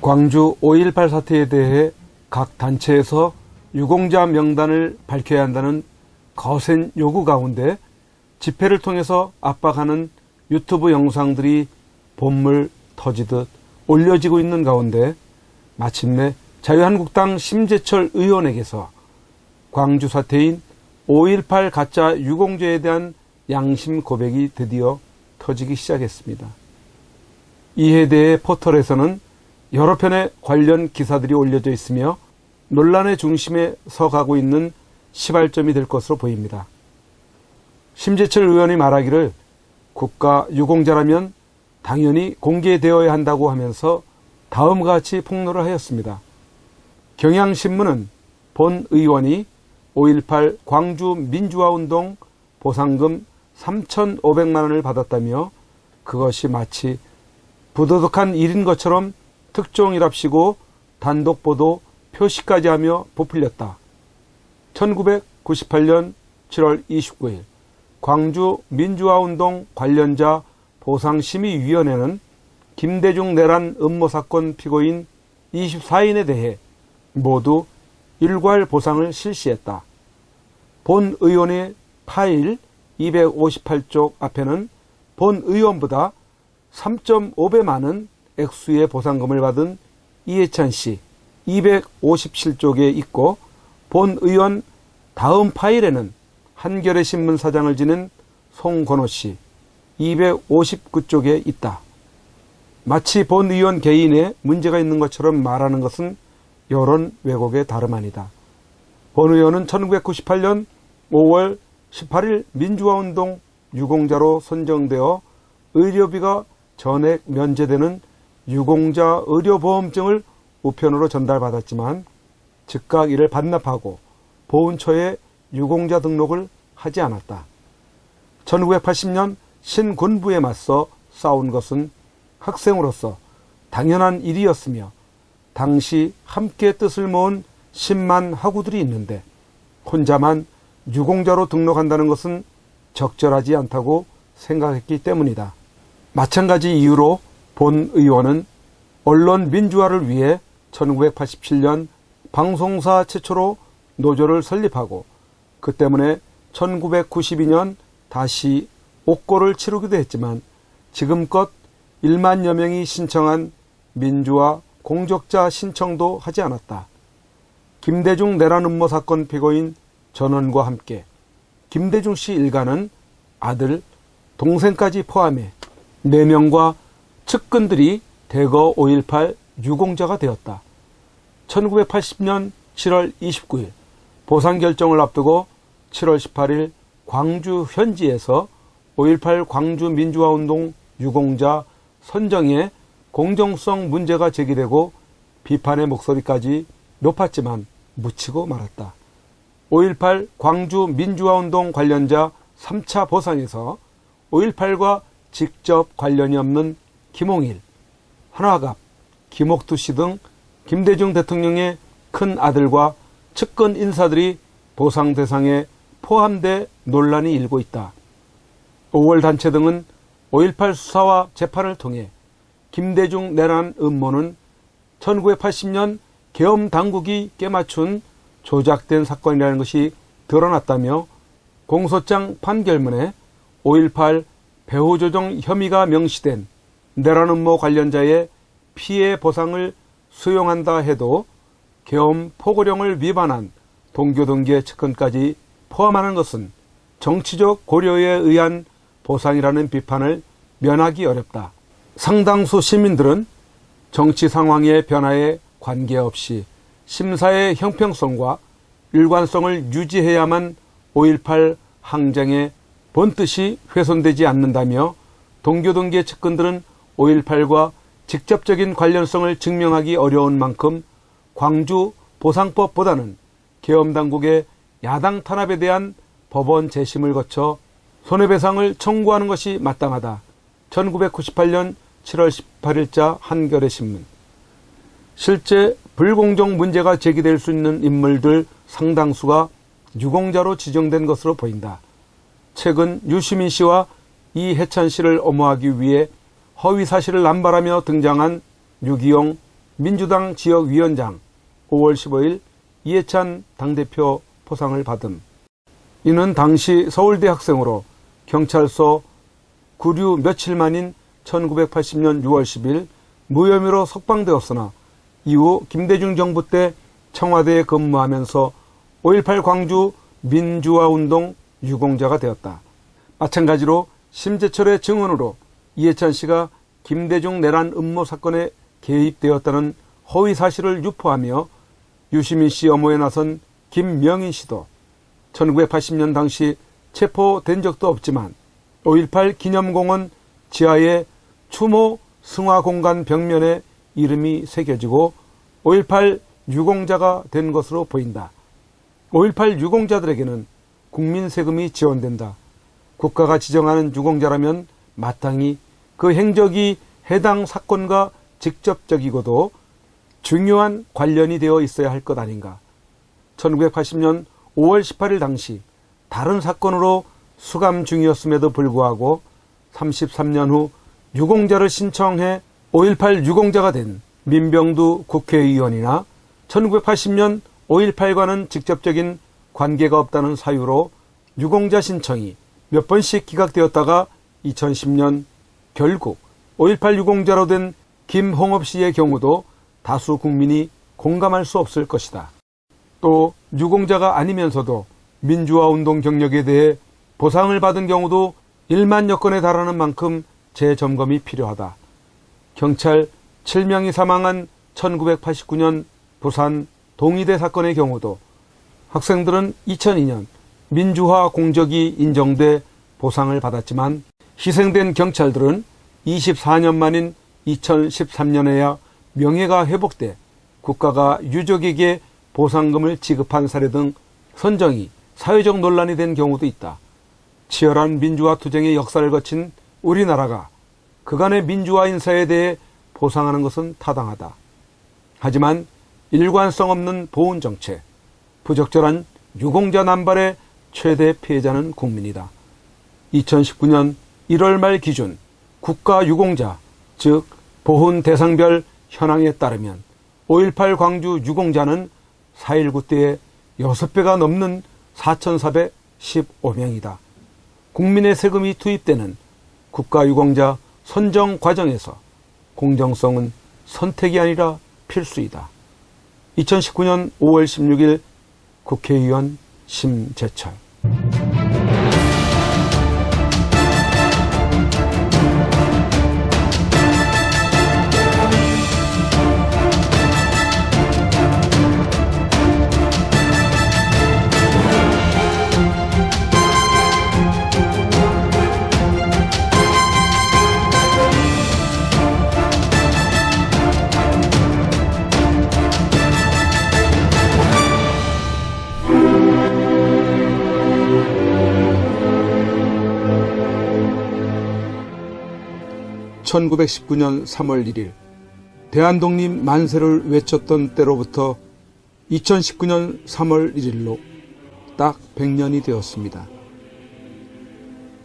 광주 5.18 사태에 대해 각 단체에서 유공자 명단을 밝혀야 한다는 거센 요구 가운데 집회를 통해서 압박하는 유튜브 영상들이 본물 터지듯 올려지고 있는 가운데 마침내 자유한국당 심재철 의원에게서 광주 사태인 5.18 가짜 유공죄에 대한 양심 고백이 드디어 터지기 시작했습니다. 이에 대해 포털에서는 여러 편의 관련 기사들이 올려져 있으며 논란의 중심에 서가고 있는 시발점이 될 것으로 보입니다. 심재철 의원이 말하기를 국가 유공자라면 당연히 공개되어야 한다고 하면서 다음과 같이 폭로를 하였습니다. 경향신문은 본 의원이 5.18 광주 민주화운동 보상금 3,500만 원을 받았다며 그것이 마치 부도덕한 일인 것처럼 특종이랍시고 단독 보도 표시까지 하며 부풀렸다. 1998년 7월 29일 광주 민주화운동 관련자 보상심의위원회는 김대중 내란 음모 사건 피고인 24인에 대해 모두 일괄 보상을 실시했다. 본 의원의 파일 258쪽 앞에는 본 의원보다 3.5배 많은 액수의 보상금을 받은 이해찬 씨 257쪽에 있고 본 의원 다음 파일에는 한겨레 신문 사장을 지낸 송건호 씨 259쪽에 있다. 마치 본 의원 개인에 문제가 있는 것처럼 말하는 것은 여론 왜곡의 다름 아니다. 본 의원은 1998년 5월 18일 민주화운동 유공자로 선정되어 의료비가 전액 면제되는 유공자 의료보험증을 우편으로 전달받았지만 즉각 이를 반납하고 보훈처에 유공자 등록을 하지 않았다. 1980년 신군부에 맞서 싸운 것은 학생으로서 당연한 일이었으며 당시 함께 뜻을 모은 10만 학우들이 있는데 혼자만 유공자로 등록한다는 것은 적절하지 않다고 생각했기 때문이다. 마찬가지 이유로 본 의원은 언론 민주화를 위해 1987년 방송사 최초로 노조를 설립하고 그 때문에 1992년 다시 옥고를 치르기도 했지만 지금껏 1만여 명이 신청한 민주화 공적자 신청도 하지 않았다. 김대중 내란 음모 사건 피고인 전원과 함께 김대중 씨 일가는 아들, 동생까지 포함해 4명과 측근들이 대거 5.18 유공자가 되었다. 1980년 7월 29일 보상 결정을 앞두고 7월 18일 광주 현지에서 5.18 광주 민주화운동 유공자 선정에 공정성 문제가 제기되고 비판의 목소리까지 높았지만 묻히고 말았다. 5.18 광주 민주화운동 관련자 3차 보상에서 5.18과 직접 관련이 없는 김홍일, 한화갑, 김옥두 씨 등 김대중 대통령의 큰 아들과 측근 인사들이 보상 대상에 포함돼 논란이 일고 있다. 5월 단체 등은 5.18 수사와 재판을 통해 김대중 내란 음모는 1980년 계엄 당국이 깨맞춘 조작된 사건이라는 것이 드러났다며 공소장 판결문에 5.18 배후조정 혐의가 명시된 내란 음모 관련자의 피해 보상을 수용한다 해도 계엄 포고령을 위반한 동교동계 측근까지 포함하는 것은 정치적 고려에 의한 보상이라는 비판을 면하기 어렵다. 상당수 시민들은 정치 상황의 변화에 관계없이 심사의 형평성과 일관성을 유지해야만 5.18 항쟁의 본뜻이 훼손되지 않는다며 동교동계 측근들은 5.18과 직접적인 관련성을 증명하기 어려운 만큼 광주 보상법보다는 계엄당국의 야당 탄압에 대한 법원 재심을 거쳐 손해배상을 청구하는 것이 마땅하다. 1998년 7월 18일자 한겨레 신문. 실제 불공정 문제가 제기될 수 있는 인물들 상당수가 유공자로 지정된 것으로 보인다. 최근 유시민 씨와 이해찬 씨를 엄호하기 위해 허위 사실을 남발하며 등장한 유기용 민주당 지역위원장, 5월 15일 이해찬 당대표 포상을 받음. 이는 당시 서울대 학생으로 경찰서 구류 며칠 만인 1980년 6월 10일 무혐의로 석방되었으나 이후 김대중 정부 때 청와대에 근무하면서 5.18 광주 민주화운동 유공자가 되었다. 마찬가지로 심재철의 증언으로 이해찬 씨가 김대중 내란 음모 사건에 개입되었다는 허위 사실을 유포하며 유시민 씨 엄호에 나선 김명인 씨도 1980년 당시 체포된 적도 없지만 5.18 기념공원 지하의 추모 승화공간 벽면에 이름이 새겨지고 5.18 유공자가 된 것으로 보인다. 5.18 유공자들에게는 국민 세금이 지원된다. 국가가 지정하는 유공자라면 마땅히 그 행적이 해당 사건과 직접적이고도 중요한 관련이 되어 있어야 할 것 아닌가. 1980년 5월 18일 당시 다른 사건으로 수감 중이었음에도 불구하고 33년 후 유공자를 신청해 5.18 유공자가 된 민병두 국회의원이나 1980년 5.18과는 직접적인 관계가 없다는 사유로 유공자 신청이 몇 번씩 기각되었다가 2010년 결국 5.18 유공자로 된 김홍업 씨의 경우도 다수 국민이 공감할 수 없을 것이다. 또 유공자가 아니면서도 민주화운동 경력에 대해 보상을 받은 경우도 1만여 건에 달하는 만큼 재점검이 필요하다. 경찰 7명이 사망한 1989년 부산 동의대 사건의 경우도 학생들은 2002년 민주화 공적이 인정돼 보상을 받았지만 희생된 경찰들은 24년 만인 2013년에야 명예가 회복돼 국가가 유족에게 보상금을 지급한 사례 등 선정이 사회적 논란이 된 경우도 있다. 치열한 민주화 투쟁의 역사를 거친 우리나라가 그간의 민주화 인사에 대해 보상하는 것은 타당하다. 하지만 일관성 없는 보훈 정책, 부적절한 유공자 남발의 최대 피해자는 국민이다. 2019년 1월 말 기준 국가 유공자, 즉 보훈 대상별 현황에 따르면 5.18 광주 유공자는 4.19 때의 6배가 넘는 4,415명이다. 국민의 세금이 투입되는 국가 유공자 선정 과정에서 공정성은 선택이 아니라 필수이다. 2019년 5월 16일 국회의원 심재철. 1919년 3월 1일 대한독립 만세를 외쳤던 때로부터 2019년 3월 1일로 딱 100년이 되었습니다.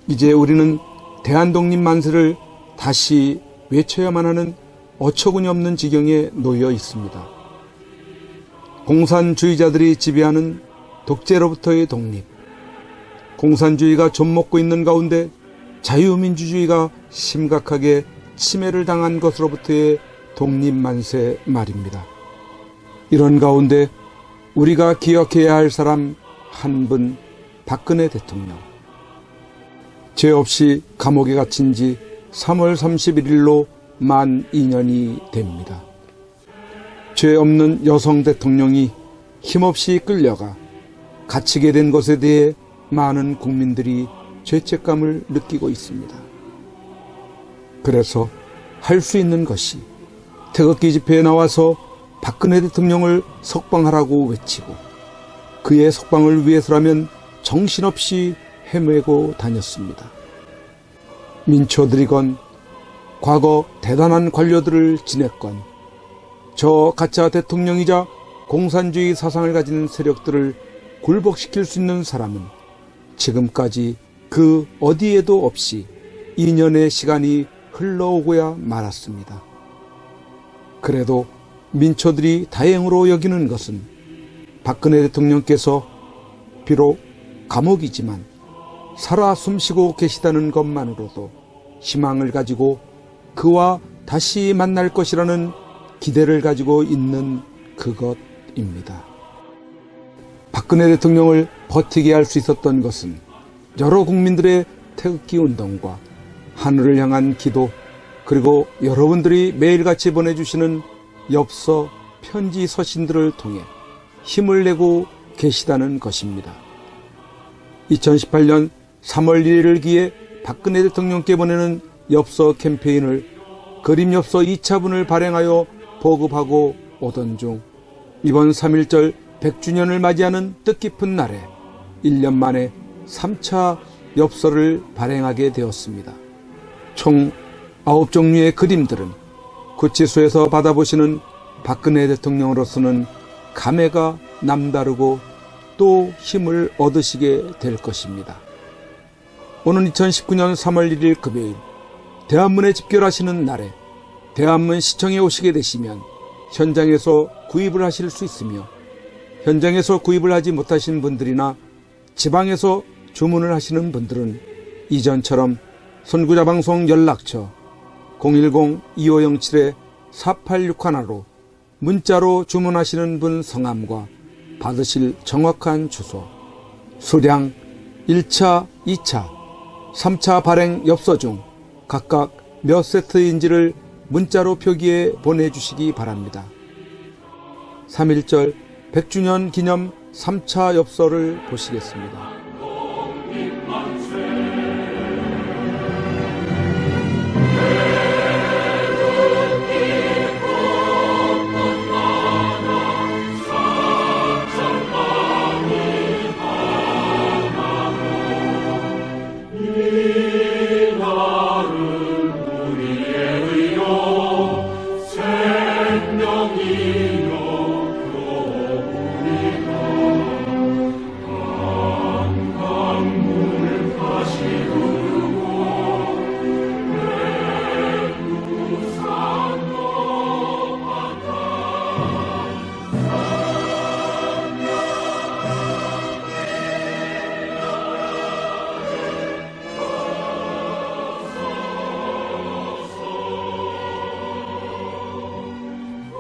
이제 우리는 대한독립 만세를 다시 외쳐야만 하는 어처구니 없는 지경에 놓여 있습니다. 공산주의자들이 지배하는 독재로부터의 독립, 공산주의가 좀먹고 있는 가운데 자유민주주의가 심각하게 침해를 당한 것으로부터의 독립만세 말입니다. 이런 가운데 우리가 기억해야 할 사람 한 분, 박근혜 대통령. 죄 없이 감옥에 갇힌 지 3월 31일로 만 2년이 됩니다. 죄 없는 여성 대통령이 힘없이 끌려가 갇히게 된 것에 대해 많은 국민들이 죄책감을 느끼고 있습니다. 그래서 할 수 있는 것이 태극기 집회에 나와서 박근혜 대통령을 석방하라고 외치고 그의 석방을 위해서라면 정신없이 헤매고 다녔습니다. 민초들이건 과거 대단한 관료들을 지냈건 저 가짜 대통령이자 공산주의 사상을 가진 세력들을 굴복시킬 수 있는 사람은 지금까지 그 어디에도 없이 2년의 시간이 흘러오고야 말았습니다. 그래도 민초들이 다행으로 여기는 것은 박근혜 대통령께서 비록 감옥이지만 살아 숨쉬고 계시다는 것만으로도 희망을 가지고 그와 다시 만날 것이라는 기대를 가지고 있는 그것입니다. 박근혜 대통령을 버티게 할 수 있었던 것은 여러 국민들의 태극기 운동과 하늘을 향한 기도, 그리고 여러분들이 매일같이 보내주시는 엽서, 편지, 서신들을 통해 힘을 내고 계시다는 것입니다. 2018년 3월 1일을 기해 박근혜 대통령께 보내는 엽서 캠페인을 그림 엽서 2차분을 발행하여 보급하고 오던 중 이번 3.1절 100주년을 맞이하는 뜻깊은 날에 1년 만에 3차 엽서를 발행하게 되었습니다. 총 9종류의 그림들은 구치소에서 받아보시는 박근혜 대통령으로서는 감회가 남다르고 또 힘을 얻으시게 될 것입니다. 오는 2019년 3월 1일 금요일 대한문에 집결하시는 날에 대한문 시청에 오시게 되시면 현장에서 구입을 하실 수 있으며, 현장에서 구입을 하지 못하신 분들이나 지방에서 주문을 하시는 분들은 이전처럼 선구자방송 연락처 010-2507-4861로 문자로 주문하시는 분 성함과 받으실 정확한 주소, 수량 1차, 2차, 3차 발행 엽서 중 각각 몇 세트인지를 문자로 표기해 보내주시기 바랍니다. 3.1절 100주년 기념 3차 엽서를 보시겠습니다.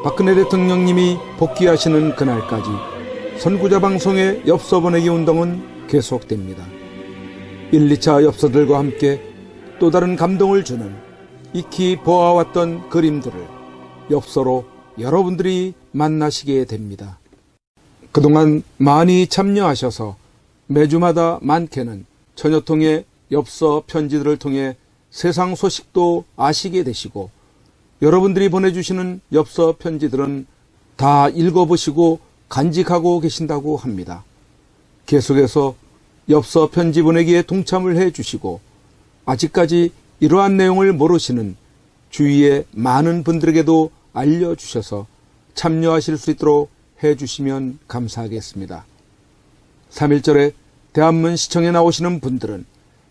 박근혜 대통령님이 복귀하시는 그날까지 선구자 방송의 엽서 보내기 운동은 계속됩니다. 1, 2차 엽서들과 함께 또 다른 감동을 주는 익히 보아왔던 그림들을 엽서로 여러분들이 만나시게 됩니다. 그동안 많이 참여하셔서 매주마다 많게는 천여 통의 엽서 편지들을 통해 세상 소식도 아시게 되시고, 여러분들이 보내주시는 엽서 편지들은 다 읽어보시고 간직하고 계신다고 합니다. 계속해서 엽서 편지 보내기에 동참을 해주시고, 아직까지 이러한 내용을 모르시는 주위의 많은 분들에게도 알려주셔서 참여하실 수 있도록 해주시면 감사하겠습니다. 3.1절에 대한문 시청에 나오시는 분들은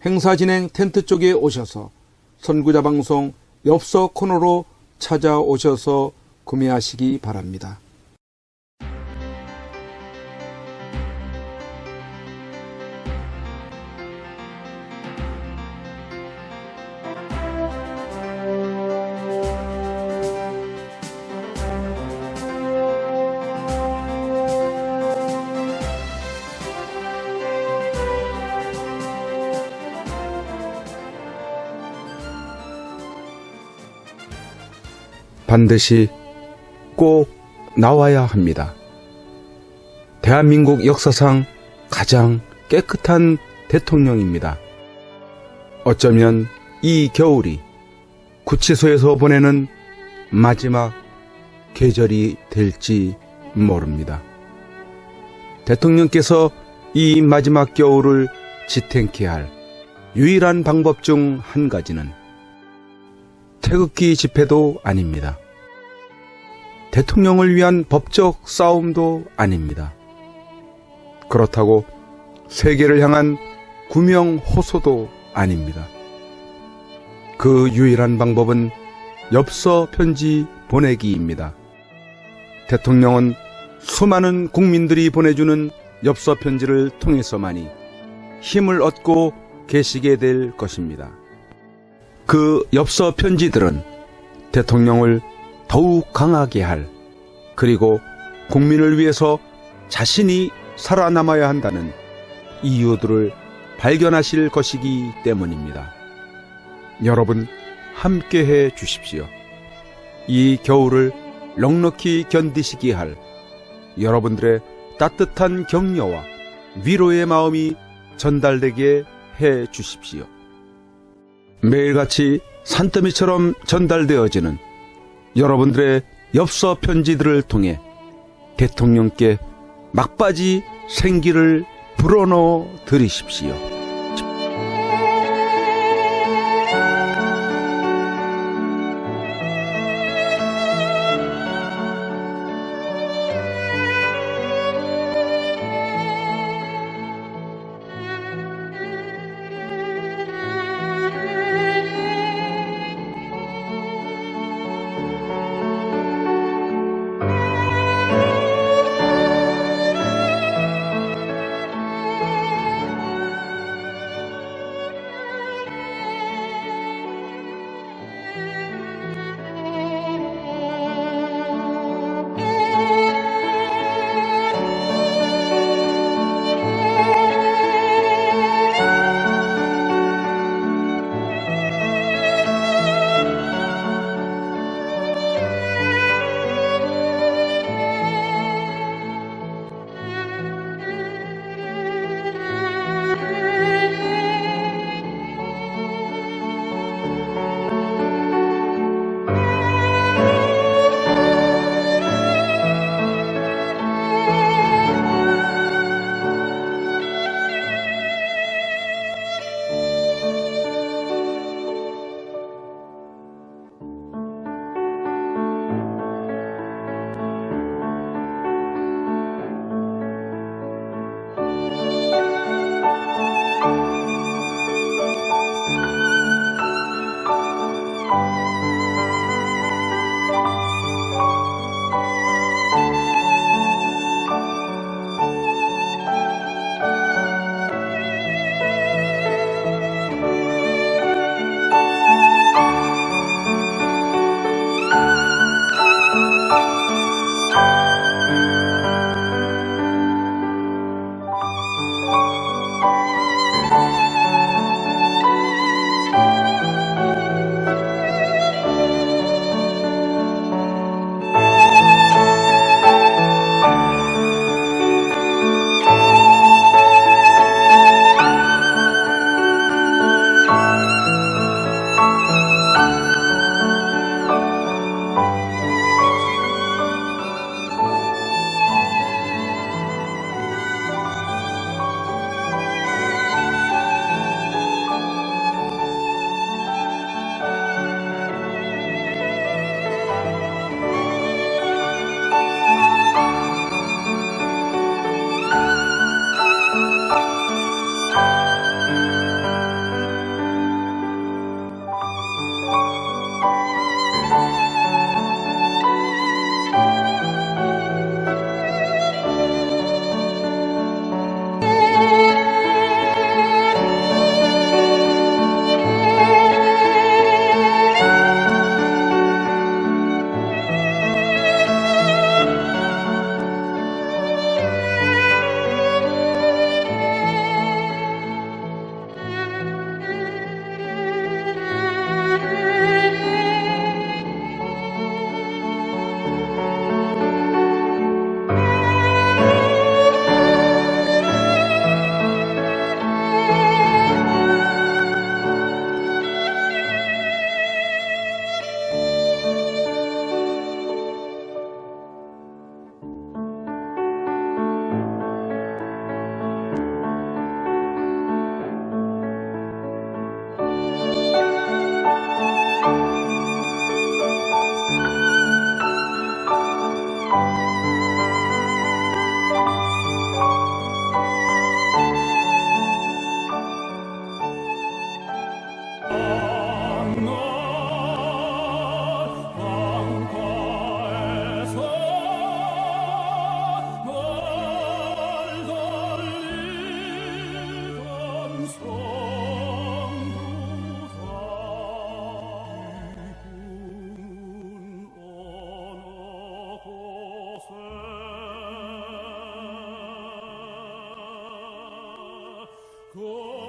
행사 진행 텐트 쪽에 오셔서 선구자 방송 엽서 코너로 찾아오셔서 구매하시기 바랍니다. 반드시 꼭 나와야 합니다. 대한민국 역사상 가장 깨끗한 대통령입니다. 어쩌면 이 겨울이 구치소에서 보내는 마지막 계절이 될지 모릅니다. 대통령께서 이 마지막 겨울을 지탱케 할 유일한 방법 중 한 가지는 태극기 집회도 아닙니다. 대통령을 위한 법적 싸움도 아닙니다. 그렇다고 세계를 향한 구명 호소도 아닙니다. 그 유일한 방법은 엽서 편지 보내기입니다. 대통령은 수많은 국민들이 보내주는 엽서 편지를 통해서만이 힘을 얻고 계시게 될 것입니다. 그 엽서 편지들은 대통령을 더욱 강하게 할, 그리고 국민을 위해서 자신이 살아남아야 한다는 이유들을 발견하실 것이기 때문입니다. 여러분, 함께해 주십시오. 이 겨울을 넉넉히 견디시게 할 여러분들의 따뜻한 격려와 위로의 마음이 전달되게 해 주십시오. 매일같이 산더미처럼 전달되어지는 여러분들의 엽서 편지들을 통해 대통령께 막바지 생기를 불어넣어 드리십시오. 그